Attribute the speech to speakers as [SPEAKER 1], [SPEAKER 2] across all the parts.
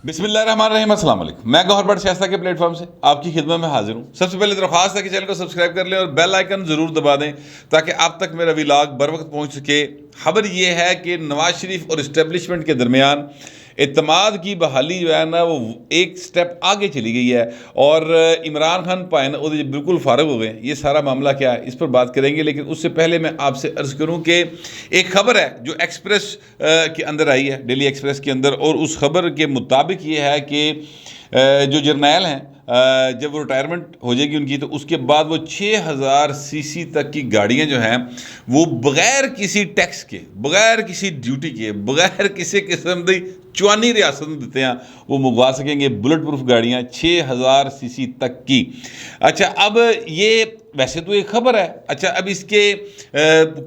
[SPEAKER 1] بسم اللہ الرحمن الرحیم، السلام علیکم۔ میں گوہر بٹ شائستہ کے پلیٹ فارم سے آپ کی خدمت میں حاضر ہوں۔ سب سے پہلے درخواست ہے کہ چینل کو سبسکرائب کر لیں اور بیل آئیکن ضرور دبا دیں تاکہ آپ تک میرا ولاگ بر وقت پہنچ سکے۔ خبر یہ ہے کہ نواز شریف اور اسٹیبلشمنٹ کے درمیان اعتماد کی بحالی جو ہے نا وہ ایک سٹیپ آگے چلی گئی ہے، اور عمران خان پائن وہ بالکل فارغ ہو گئے۔ یہ سارا معاملہ کیا ہے اس پر بات کریں گے، لیکن اس سے پہلے میں آپ سے عرض کروں کہ ایک خبر ہے جو ایکسپریس کے اندر آئی ہے، ڈیلی ایکسپریس کے اندر، اور اس خبر کے مطابق یہ ہے کہ جو جرنیل ہیں جب وہ ریٹائرمنٹ ہو جائے گی ان کی، تو اس کے بعد وہ 6000 سی سی تک کی گاڑیاں جو ہیں وہ بغیر کسی ٹیکس کے، بغیر کسی ڈیوٹی کے، بغیر کسی قسم کی چوانی ریاست میں دیتے ہیں وہ منگوا سکیں گے، بلٹ پروف گاڑیاں 6000 سی سی تک کی۔ اچھا، اب یہ ویسے تو ایک خبر ہے۔ اچھا، اب اس کے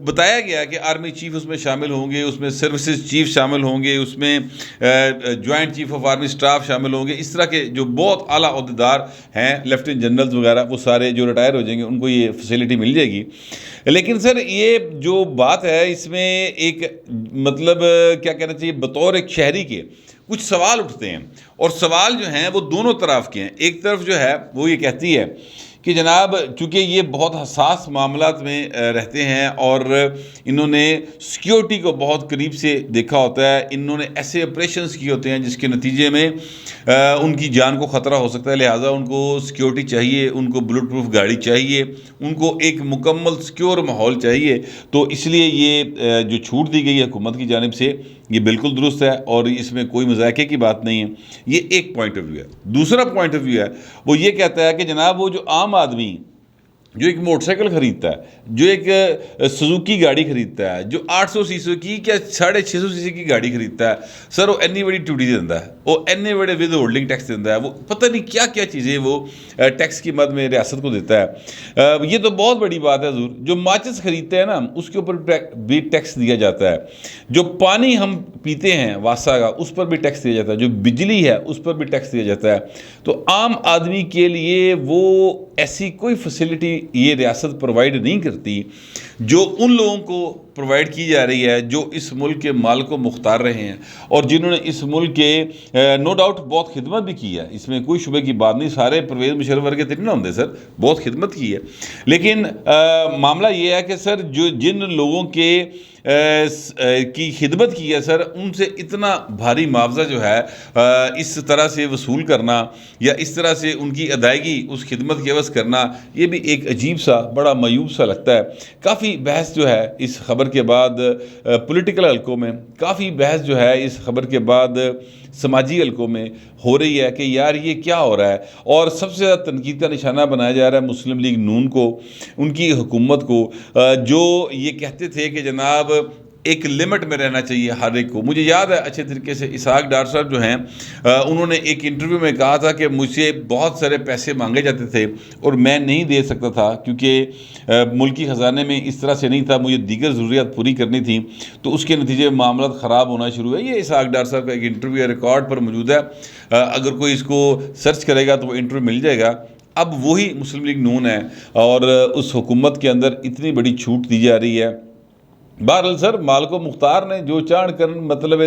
[SPEAKER 1] بتایا گیا کہ آرمی چیف اس میں شامل ہوں گے، اس میں سروسز چیف شامل ہوں گے، اس میں joint chief of army staff شامل ہوں گے، اس طرح کے جو بہت اعلیٰ عہدیدار ہیں، لیفٹیننٹ جنرلز وغیرہ، وہ سارے جو ریٹائر ہو جائیں گے ان کو یہ فیسلٹی مل جائے گی۔ لیکن سر یہ جو بات ہے اس میں ایک مطلب کیا کہنا چاہیے، بطور ایک شہری کے کچھ سوال اٹھتے ہیں، اور سوال جو ہیں وہ دونوں طرف کے ہیں۔ ایک طرف جو ہے وہ یہ کہتی ہے کہ جناب چونکہ یہ بہت حساس معاملات میں رہتے ہیں اور انہوں نے سیکیورٹی کو بہت قریب سے دیکھا ہوتا ہے، انہوں نے ایسے آپریشنز کیے ہوتے ہیں جس کے نتیجے میں ان کی جان کو خطرہ ہو سکتا ہے، لہٰذا ان کو سیکیورٹی چاہیے، ان کو بلٹ پروف گاڑی چاہیے، ان کو ایک مکمل سیکیور ماحول چاہیے۔ تو اس لیے یہ جو چھوٹ دی گئی ہے حکومت کی جانب سے یہ بالکل درست ہے، اور اس میں کوئی مذاکرے کی بات نہیں ہے۔ یہ ایک پوائنٹ آف ویو ہے۔ دوسرا پوائنٹ آف ویو ہے وہ یہ کہتا ہے کہ جناب وہ جو عام آدمی جو ایک موٹر سائیکل خریدتا ہے، جو ایک سزوکی گاڑی خریدتا ہے، جو 800 سی سی کی کیا 650 سی سی کی گاڑی خریدتا ہے، سر وہ اینی بڑی ڈیوٹی دیتا ہے، وہ اینی بڑے ود ہولڈنگ ٹیکس دیتا ہے، وہ پتہ نہیں کیا کیا چیزیں وہ ٹیکس کی مد میں ریاست کو دیتا ہے۔ یہ تو بہت بڑی بات ہے حضور۔ جو ماچس خریدتے ہیں نا اس کے اوپر بھی ٹیکس دیا جاتا ہے، جو پانی ہم پیتے ہیں واسا کا اس پر بھی ٹیکس دیا جاتا ہے، جو بجلی ہے اس پر بھی ٹیکس دیا جاتا ہے۔ تو عام آدمی کے لیے وہ ایسی کوئی فیسلٹی یہ ریاست پرووائڈ نہیں کرتی جو ان لوگوں کو پرووائڈ کی جا رہی ہے جو اس ملک کے مالک و مختار رہے ہیں، اور جنہوں نے اس ملک کے نو ڈاؤٹ بہت خدمت بھی کی ہے، اس میں کوئی شبہ کی بات نہیں۔ سارے پرویز مشرف کے تھے نہ ہوندے سر، بہت خدمت کی ہے، لیکن معاملہ یہ ہے کہ سر جو جن لوگوں کے کی خدمت کی ہے سر، ان سے اتنا بھاری معاوضہ جو ہے اس طرح سے وصول کرنا یا اس طرح سے ان کی ادائیگی اس خدمت کی عوض کرنا، یہ بھی ایک عجیب سا بڑا معیوب سا لگتا ہے۔ کافی بحث جو ہے اس خبر کے بعد پولیٹیکل حلقوں میں، کافی بحث جو ہے اس خبر کے بعد سماجی حلقوں میں ہو رہی ہے کہ یار یہ کیا ہو رہا ہے، اور سب سے زیادہ تنقید کا نشانہ بنایا جا رہا ہے مسلم لیگ نون کو، ان کی حکومت کو، جو یہ کہتے تھے کہ جناب ایک لمٹ میں رہنا چاہیے ہر ایک کو۔ مجھے یاد ہے اچھے طریقے سے اسحاق ڈار صاحب جو ہیں انہوں نے ایک انٹرویو میں کہا تھا کہ مجھ سے بہت سارے پیسے مانگے جاتے تھے اور میں نہیں دے سکتا تھا کیونکہ ملکی خزانے میں اس طرح سے نہیں تھا، مجھے دیگر ضروریات پوری کرنی تھی، تو اس کے نتیجے میں معاملات خراب ہونا شروع ہوئے۔ یہ اسحاق ڈار صاحب کا ایک انٹرویو ریکارڈ پر موجود ہے، اگر کوئی اس کو سرچ کرے گا تو وہ انٹرویو مل جائے گا۔ اب وہی مسلم لیگ نون ہے اور اس حکومت کے اندر اتنی بڑی چھوٹ دی جا رہی ہے۔ بہرحال سر مالک و مختار نے جو چاند کرن مطلب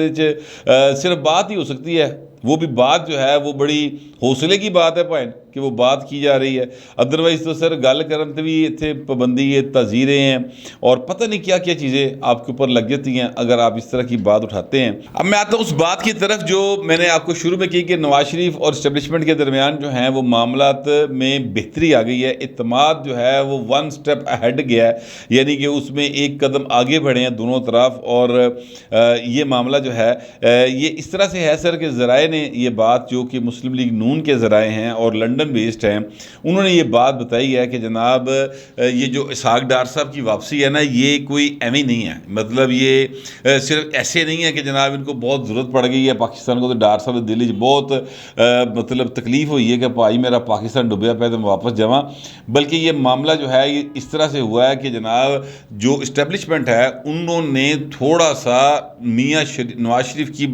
[SPEAKER 1] صرف بات ہی ہو سکتی ہے، وہ بھی بات جو ہے وہ بڑی حوصلے کی بات ہے پوائنٹ کہ وہ بات کی جا رہی ہے، ادروائز تو سر گل کرن تے بھی اتنے پابندی ہے، تعزیریں ہیں اور پتہ نہیں کیا کیا چیزیں آپ کے اوپر لگ جاتی ہیں اگر آپ اس طرح کی بات اٹھاتے ہیں۔ اب میں آتا ہوں اس بات کی طرف جو میں نے آپ کو شروع میں کی کہ نواز شریف اور اسٹیبلشمنٹ کے درمیان جو ہیں وہ معاملات میں بہتری آ گئی ہے، اعتماد جو ہے وہ ون سٹیپ اہیڈ گیا ہے، یعنی کہ اس میں ایک قدم آگے بڑھے ہیں دونوں طرف، اور یہ معاملہ جو ہے یہ اس طرح سے ہے سر کہ ذرائع نے یہ بات جو کہ مسلم لیگ نون کے ذرائع ہیں اور لنڈن بیسڈ ہیں، انہوں نے یہ بات بتائی ہے کہ جناب یہ جو اسحاق ڈار صاحب کی واپسی ہے نا یہ کوئی ایویں نہیں ہے، مطلب یہ صرف ایسے نہیں ہے کہ جناب ان کو بہت ضرورت پڑ گئی ہے پاکستان کو، تو ڈار صاحب دل وچ بہت مطلب تکلیف ہوئی ہے کہ بھائی میرا پاکستان ڈبیا پہ تو میں واپس جاواں، بلکہ یہ معاملہ جو ہے یہ اس طرح سے ہوا ہے کہ جناب جو اسٹیبلشمنٹ ہے انہوں نے تھوڑا سا میاں نواز شریف کی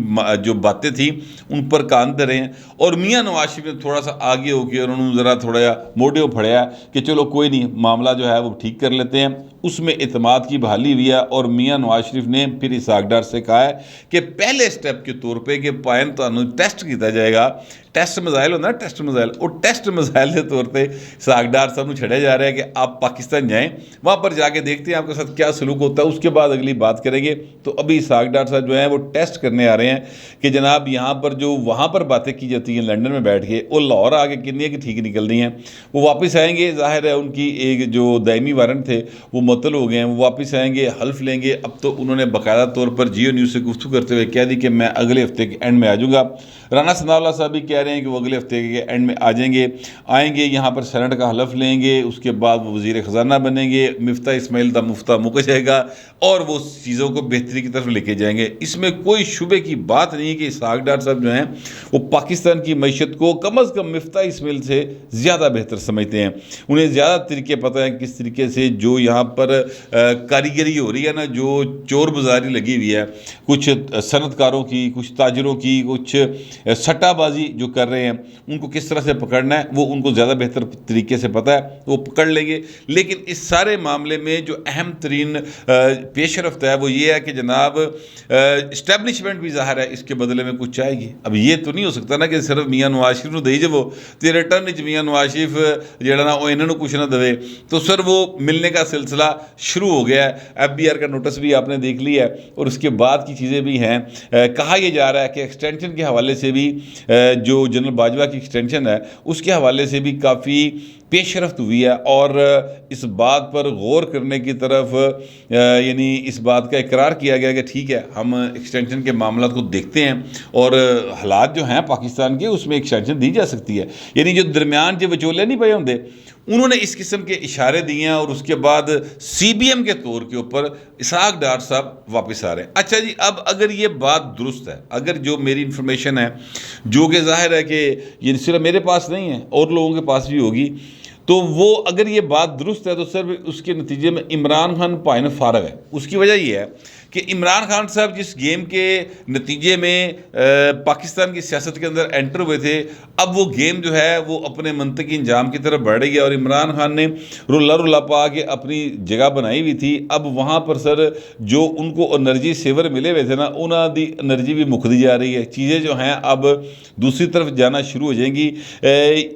[SPEAKER 1] جو باتیں تھیں ان اوپر کان دھرے ہیں، اور میاں نواز شریف نے تھوڑا سا آگے ہو کے اور انہوں نے ذرا تھوڑا موڈیو پھڑیا کہ چلو کوئی نہیں، معاملہ جو ہے وہ ٹھیک کر لیتے ہیں، اس میں اعتماد کی بحالی ہوئی ہے۔ اور میاں نواز شریف نے پھر اسحاق ڈار سے کہا ہے کہ پہلے سٹیپ کے طور پہ کہ پائن تو ٹیسٹ کیتا جائے گا، ٹیسٹ میزائل ہوتا ہے نا، ٹیسٹ میزائل، اور ٹیسٹ میزائل کے طور پہ اسحاق ڈار صاحب نے چھڑے جا رہے ہیں کہ آپ پاکستان جائیں، وہاں پر جا کے دیکھتے ہیں آپ کے ساتھ کیا سلوک ہوتا ہے، اس کے بعد اگلی بات کریں گے۔ تو ابھی اسحاق ڈار صاحب جو ہیں وہ ٹیسٹ کرنے آ رہے ہیں کہ جناب یہاں پر جو وہاں پر باتیں کی جاتی ہیں لنڈن میں بیٹھ کے، وہ لاہور آگے کنی کی ٹھیک نکل رہی ہیں، وہ واپس آئیں گے، ظاہر ہے ان کی ایک جو دائمی وارنٹ تھے وہ معطل ہو گئے ہیں، وہ واپس آئیں گے، حلف لیں گے۔ اب تو انہوں نے باقاعدہ طور پر جیو نیوز سے گفتگو کرتے ہوئے کہہ دی کہ میں اگلے ہفتے کے اینڈ میں آ جاؤں گا۔ رانا ثناء اللہ صاحب بھی کہہ رہے ہیں کہ وہ اگلے ہفتے کے اینڈ میں آئیں گے، یہاں پر سینٹ کا حلف لیں گے، اس کے بعد وہ وزیر خزانہ بنیں گے، مفتاح اسماعیل دا مفتاح مک جائے گا اور وہ چیزوں کو بہتری کی طرف لے کے جائیں گے۔ اس میں کوئی شبے کی بات نہیں کہ اسحاق ڈار صاحب جو ہیں وہ پاکستان کی معیشت کو کم از کم مفتاح اسماعیل سے زیادہ بہتر سمجھتے ہیں، انہیں زیادہ طریقے پتہ ہیں کس طریقے سے جو یہاں پر کاریگری ہو رہی ہے نا، جو چور بازاری لگی ہوئی ہے کچھ صنعت کاروں کی، کچھ تاجروں کی، کچھ سٹا بازی جو کر رہے ہیں، ان کو کس طرح سے پکڑنا ہے وہ ان کو زیادہ بہتر طریقے سے پتہ ہے، وہ پکڑ لیں گے۔ لیکن اس سارے معاملے میں جو اہم ترین پیش رفت ہے وہ یہ ہے کہ جناب اسٹیبلشمنٹ بھی ظاہر ہے اس کے بدلے میں کچھ چاہے گی۔ اب یہ تو نہیں ہو سکتا نا کہ صرف میاں نواز شریف نو دئی جو تے ریٹرن وچ میاں نواز شریف جڑا نا وہ انہوں نے کچھ نہ دے، تو سر وہ ملنے کا سلسلہ شروع ہو گیا ہے۔ ایف بی آر کا نوٹس بھی آپ نے دیکھ لیا ہے، اور اس کے بعد کی چیزیں بھی ہیں۔ کہا یہ جا رہا ہے کہ ایکسٹینشن کے حوالے سے بھی جو جنرل باجوہ کی ایکسٹینشن ہے اس کے حوالے سے بھی کافی پیش رفت ہوئی ہے، اور اس بات پر غور کرنے کی طرف یعنی اس بات کا اقرار کیا گیا کہ ٹھیک ہے ہم ایکسٹینشن کے معاملات کو دیکھتے ہیں، اور حالات جو ہیں پاکستان کے اس میں ایکسٹینشن دی جا سکتی ہے۔ یعنی جو درمیان جو وچولے نہیں پے ہوندے انہوں نے اس قسم کے اشارے دیے ہیں، اور اس کے بعد سی بی ایم کے طور کے اوپر اسحاق ڈار صاحب واپس آ رہے ہیں۔ اچھا جی، اب اگر یہ بات درست ہے، اگر جو میری انفارمیشن ہے جو کہ ظاہر ہے کہ یہ صرف میرے پاس نہیں ہے اور لوگوں کے پاس بھی ہوگی، تو وہ اگر یہ بات درست ہے تو سر اس کے نتیجے میں عمران خان پائن فارغ ہے۔ اس کی وجہ یہ ہے کہ عمران خان صاحب جس گیم کے نتیجے میں پاکستان کی سیاست کے اندر انٹر ہوئے تھے، اب وہ گیم جو ہے وہ اپنے منطقی انجام کی طرف بڑھ رہی ہے، اور عمران خان نے رلا پا کے اپنی جگہ بنائی ہوئی تھی۔ اب وہاں پر سر جو ان کو انرجی سیور ملے ہوئے تھے نا، انہاں دی انرجی بھی مکتی جا رہی ہے، چیزیں جو ہیں اب دوسری طرف جانا شروع ہو جائیں گی۔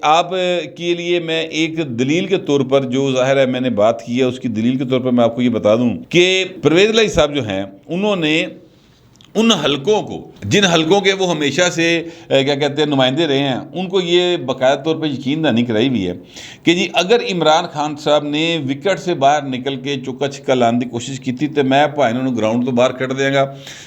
[SPEAKER 1] آپ کے لیے میں ایک دلیل کے طور پر جو ظاہر ہے میں نے بات کی ہے، اس کی دلیل کے طور پر میں آپ کو یہ بتا دوں کہ پرویز الہی صاحب جو ہیں انہوں نے ان حلقوں کو، جن حلقوں کے وہ ہمیشہ سے کیا کہتے ہیں نمائندے رہے ہیں، ان کو یہ باقاعدہ طور پہ یقین دہانی کرائی ہوئی ہے کہ جی اگر عمران خان صاحب نے وکٹ سے باہر نکل کے چکا چھکا لانے کی کوشش کی تھی تو میں پائے انہوں نے گراؤنڈ تو باہر کر دیا گا،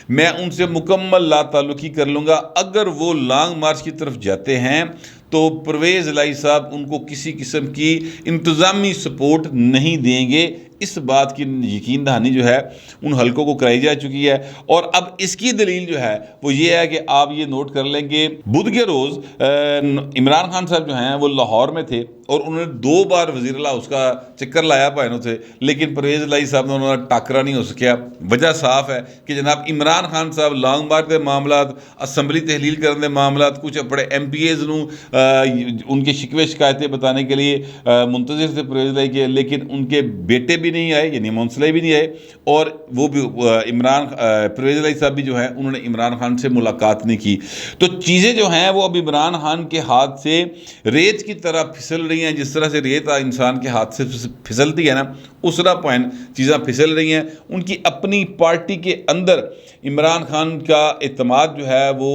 [SPEAKER 1] میں ان سے مکمل لا تعلقی کر لوں گا۔ اگر وہ لانگ مارچ کی طرف جاتے ہیں تو پرویز الہی صاحب ان کو کسی قسم کی انتظامی سپورٹ نہیں دیں گے۔ اس بات کی یقین دہانی جو ہے ان حلقوں کو کرائی جا چکی ہے، اور اب اس کی دلیل جو ہے وہ یہ ہے کہ آپ یہ نوٹ کر لیں کہ بدھ کے روز عمران خان صاحب جو ہیں وہ لاہور میں تھے، اور انہوں نے 2 بار وزیر اللہ اس کا چکر لایا پائنوں سے، لیکن پرویز الہی صاحب نے انہوں نے ٹاکرا نہیں ہو سکیا۔ وجہ صاف ہے کہ جناب عمران خان صاحب لانگ مارچ کے معاملات، اسمبلی تحلیل کرنے کے معاملات، کچھ اپنے ایم پی ایز نو ان کے شکوے شکایتیں بتانے کے لیے منتظر تھے پرویز الہی کے، لیکن ان کے بیٹے بھی نہیں آئے، یعنی منسلئی بھی نہیں آئے، اور وہ بھی پرویز الہی صاحب بھی جو ہیں انہوں نے عمران خان سے ملاقات نہیں کی۔ تو چیزیں جو ہیں وہ اب عمران خان کے ہاتھ سے ریت کی طرح پھسل رہی ہیں، جس طرح سے ریت انسان کے ہاتھ سے پھسلتی ہے نا، اس طرح چیزیں پھسل رہی ہیں۔ ان کی اپنی پارٹی کے اندر عمران خان کا اعتماد جو ہے وہ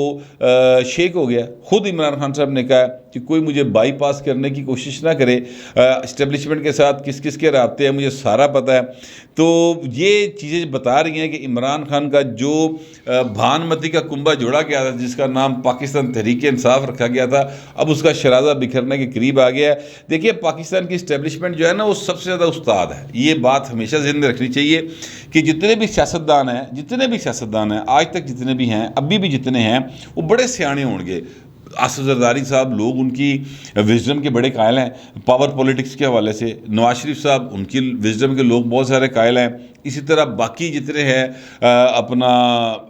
[SPEAKER 1] شیک ہو گیا۔ خود عمران خان صاحب نے کہا کہ کوئی مجھے بائی پاس کرنے کی کوشش نہ کرے، اسٹیبلشمنٹ کے ساتھ کس کس کے رابطے ہیں مجھے سارا پتہ ہے۔ تو یہ چیزیں بتا رہی ہیں کہ عمران خان کا جو بھانمتی کا کنبہ جوڑا گیا تھا، جس کا نام پاکستان تحریک انصاف رکھا گیا تھا، اب اس کا شرازہ بکھرنے کے قریب آ گیا ہے۔ دیکھیے پاکستان کی اسٹیبلشمنٹ جو ہے نا وہ سب سے زیادہ استاد ہے، یہ بات ہمیشہ ذہن میں رکھنی چاہیے کہ جتنے بھی سیاستدان ہیں آج تک جتنے بھی ہیں، ابھی بھی جتنے ہیں، وہ بڑے سیانے ہوں گے۔ آصف زرداری صاحب لوگ ان کی وزڈم کے بڑے قائل ہیں پاور پولیٹکس کے حوالے سے، نواز شریف صاحب ان کی وزڈم کے لوگ بہت سارے قائل ہیں، اسی طرح باقی جتنے ہیں اپنا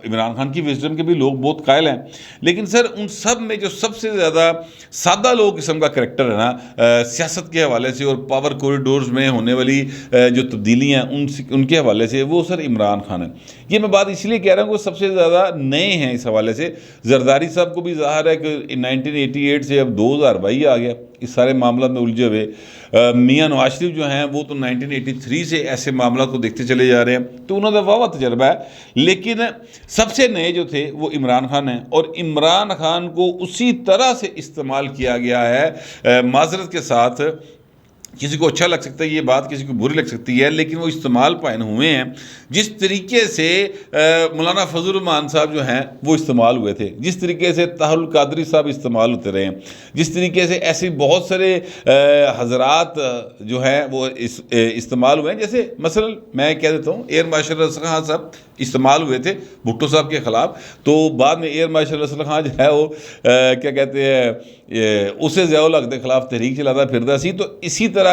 [SPEAKER 1] عمران خان کی وزڈم کے بھی لوگ بہت قائل ہیں، لیکن سر ان سب میں جو سب سے زیادہ سادہ لوگ قسم کا کریکٹر ہے نا سیاست کے حوالے سے اور پاور کوریڈورز میں ہونے والی جو تبدیلیاں ان کے حوالے سے، وہ سر عمران خان ہے۔ یہ میں بات اس لیے کہہ رہا ہوں کہ سب سے زیادہ نئے ہیں اس حوالے سے۔ زرداری صاحب کو بھی ظاہر ہے کہ 1988 سے اب 2022 آ گیا اس سارے معاملات میں الجھے ہوئے۔ میاں نواز شریف جو ہیں وہ تو 1983 سے ایسے معاملات کو دیکھتے چلے جا رہے ہیں، تو انہوں نے واہ تجربہ ہے، لیکن سب سے نئے جو تھے وہ عمران خان ہیں، اور عمران خان کو اسی طرح سے استعمال کیا گیا ہے، معذرت کے ساتھ کسی کو اچھا لگ سکتا ہے یہ بات، کسی کو بری لگ سکتی ہے، لیکن وہ استعمال پائن ہوئے ہیں جس طریقے سے مولانا فضل الرحمان صاحب جو ہیں وہ استعمال ہوئے تھے، جس طریقے سے طاہر القادری صاحب استعمال ہوتے رہے ہیں، جس طریقے سے ایسے بہت سارے حضرات جو ہیں وہ استعمال ہوئے ہیں۔ جیسے مثلا میں کہہ دیتا ہوں ایئر مارشل اسلم خان صاحب استعمال ہوئے تھے بھٹو صاحب کے خلاف، تو بعد میں ایئر مارشل اسلم خان جو ہے وہ کیا کہتے ہیں اسے ضیاء الحق کے خلاف تحریک چلاتا پھرتا سی، تو اسی طرح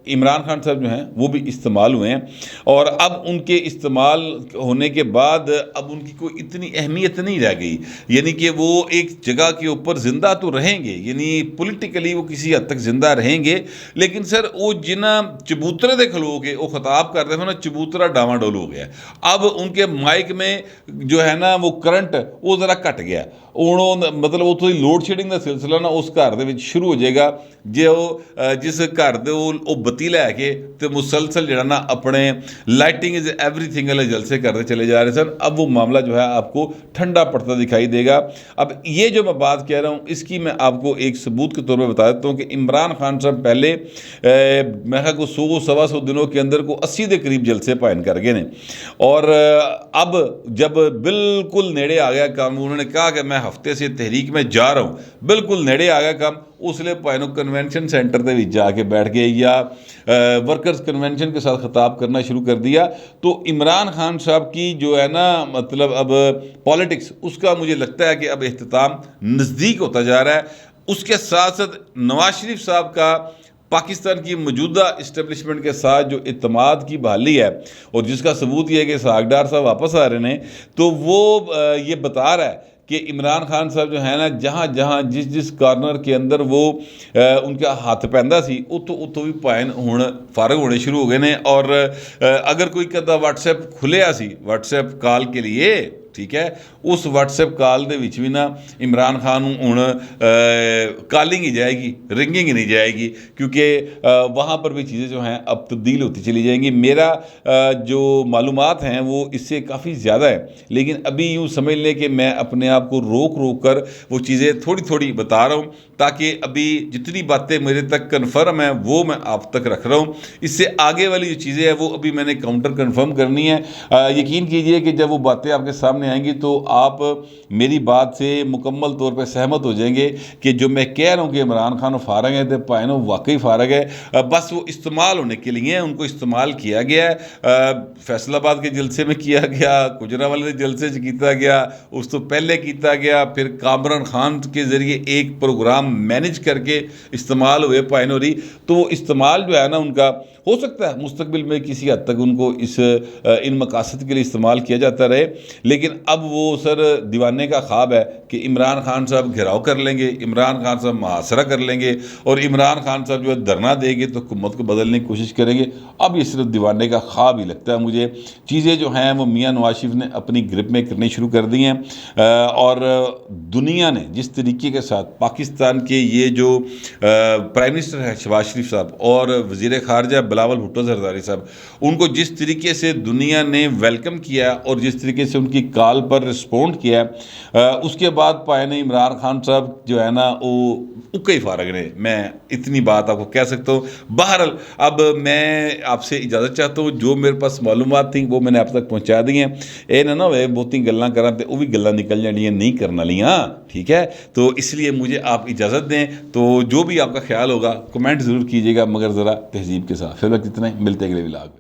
[SPEAKER 1] عمران خان صاحب جو ہیں وہ بھی استعمال ہوئے ہیں، اور اب ان کے استعمال ہونے کے بعد اب ان کی کوئی اتنی اہمیت نہیں رہ گئی، یعنی کہ وہ ایک جگہ کے اوپر زندہ تو رہیں گے، یعنی پولیٹیکلی وہ کسی حد تک زندہ رہیں گے، لیکن سر وہ جنہ چبوترے دے کھلو کے وہ خطاب کرتے ہیں نا چبوترا ڈاواں ڈول ہو گیا، اب ان کے مائک میں جو ہے نا وہ کرنٹ وہ ذرا کٹ گیا، مطلب وہ تھوڑی لوڈ شیڈنگ کا سلسلہ نا اس گھر دے وچ شروع ہو جائے گا، جس گھر دے وہ بتی لے کے تے مسلسل جڑا نا اپنے لائٹنگ از ایوری تھنگ والے جلسے کرتے چلے جا رہے سن، اب وہ معاملہ جو ہے آپ کو ٹھنڈا پڑتا دکھائی دے گا۔ اب یہ جو میں بات کہہ رہا ہوں اس کی میں آپ کو ایک ثبوت کے طور پہ بتا دیتا ہوں کہ عمران خان صاحب پہلے میں کو 100-125 دنوں کے اندر کو 80 دے قریب جلسے پائن کر گئے نے، اور اب جب بالکل نیڑے آ گیا کام، انہوں نے کہا کہ میں ہفتے سے تحریک میں جا رہا ہوں، بالکل نیڑے آ گیا کام، اس لیے پائنو کنونشن سینٹر دے جا کے بیٹھ گئے یا ورکرز کنونشن کے ساتھ خطاب کرنا شروع کر دیا۔ تو عمران خان صاحب کی جو ہے نا مطلب اب پالیٹکس اس کا مجھے لگتا ہے کہ اب اختتام نزدیک ہوتا جا رہا ہے۔ اس کے ساتھ ساتھ نواز شریف صاحب کا پاکستان کی موجودہ اسٹیبلشمنٹ کے ساتھ جو اعتماد کی بحالی ہے، اور جس کا ثبوت یہ ہے کہ اسحاق ڈار صاحب واپس آ رہے ہیں، تو وہ یہ بتا رہا ہے کہ عمران خان صاحب جو ہے نا جہاں جہاں جس کارنر کے اندر وہ ان کا ہاتھ پہندا سی اتو بھی پائن ہون فارغ ہونے شروع ہو گئے نے، اور اگر کوئی کہتا واٹس ایپ کھلیا سی واٹس ایپ کال کے لیے، ٹھیک ہے، اس واٹس ایپ کال دے وچ بھی نا عمران خان ہوں کالنگ ہی جائے گی، رنگنگ ہی نہیں جائے گی، کیونکہ وہاں پر بھی چیزیں جو ہیں اب تبدیل ہوتی چلی جائیں گی۔ میرا جو معلومات ہیں وہ اس سے کافی زیادہ ہے، لیکن ابھی یوں سمجھ لیں کہ میں اپنے آپ کو روک کر وہ چیزیں تھوڑی تھوڑی بتا رہا ہوں، تاکہ ابھی جتنی باتیں میرے تک کنفرم ہیں وہ میں آپ تک رکھ رہا ہوں۔ اس سے آگے والی جو چیزیں ہیں وہ ابھی میں نے کاؤنٹر کنفرم کرنی ہے۔ یقین کیجئے کہ جب وہ باتیں آپ کے سامنے آئیں گی تو آپ میری بات سے مکمل طور پہ سہمت ہو جائیں گے کہ جو میں کہہ رہا ہوں کہ عمران خان فارغ ہیں، تو پائنو واقعی فارغ ہے، بس وہ استعمال ہونے کے لیے ہیں، ان کو استعمال کیا گیا ہے، فیصل آباد کے جلسے میں کیا گیا، گجرانوالے جلسے سے کیتا گیا، اس تو پہلے کیتا گیا، پھر کامران خان کے ذریعے ایک پروگرام مینج کر کے استعمال ہوئے پائنوری، تو وہ استعمال جو ہے نا ان کا ہو سکتا ہے مستقبل میں کسی حد تک ان کو ان مقاصد کے لیے استعمال کیا جاتا رہے، لیکن اب وہ سر دیوانے کا خواب ہے کہ عمران خان صاحب گھراؤ کر لیں گے، عمران خان صاحب محاصرہ کر لیں گے، اور عمران خان صاحب جو ہے دھرنا دے گے تو حکومت کو بدلنے کی کوشش کریں گے۔ اب یہ صرف دیوانے کا خواب ہی لگتا ہے مجھے، چیزیں جو ہیں وہ میاں نواز شریف نے اپنی گرپ میں کرنی شروع کر دی ہیں، اور دنیا نے جس طریقے کے ساتھ پاکستان کے یہ جو پرائم منسٹر ہے شہباز شریف صاحب اور وزیر خارجہ بلاول بھٹو زرداری صاحب، ان کو جس طریقے سے دنیا نے ویلکم کیا اور جس طریقے سے ان کی کال پر رسپونڈ کیا، اس کے بعد پائے نے عمران خان صاحب جو ہے نا وہ اکے ہی فارغ نے، میں اتنی بات آپ کو کہہ سکتا ہوں۔ بہرحال اب میں آپ سے اجازت چاہتا ہوں، جو میرے پاس معلومات تھیں وہ میں نے آپ تک پہنچا دی ہیں، اے نہ ہوئے بہتی گلاں کراں تے وہ بھی گلاں نکل جانیاں نہیں کرنا لیاں، ٹھیک ہے، تو اس لیے مجھے آپ اجازت دیں، تو جو بھی آپ کا خیال ہوگا کمنٹ ضرور کیجیے گا، مگر ذرا تہذیب کے ساتھ۔ فی الوقت اتنا ہی، ملتے اگلے ولاگ۔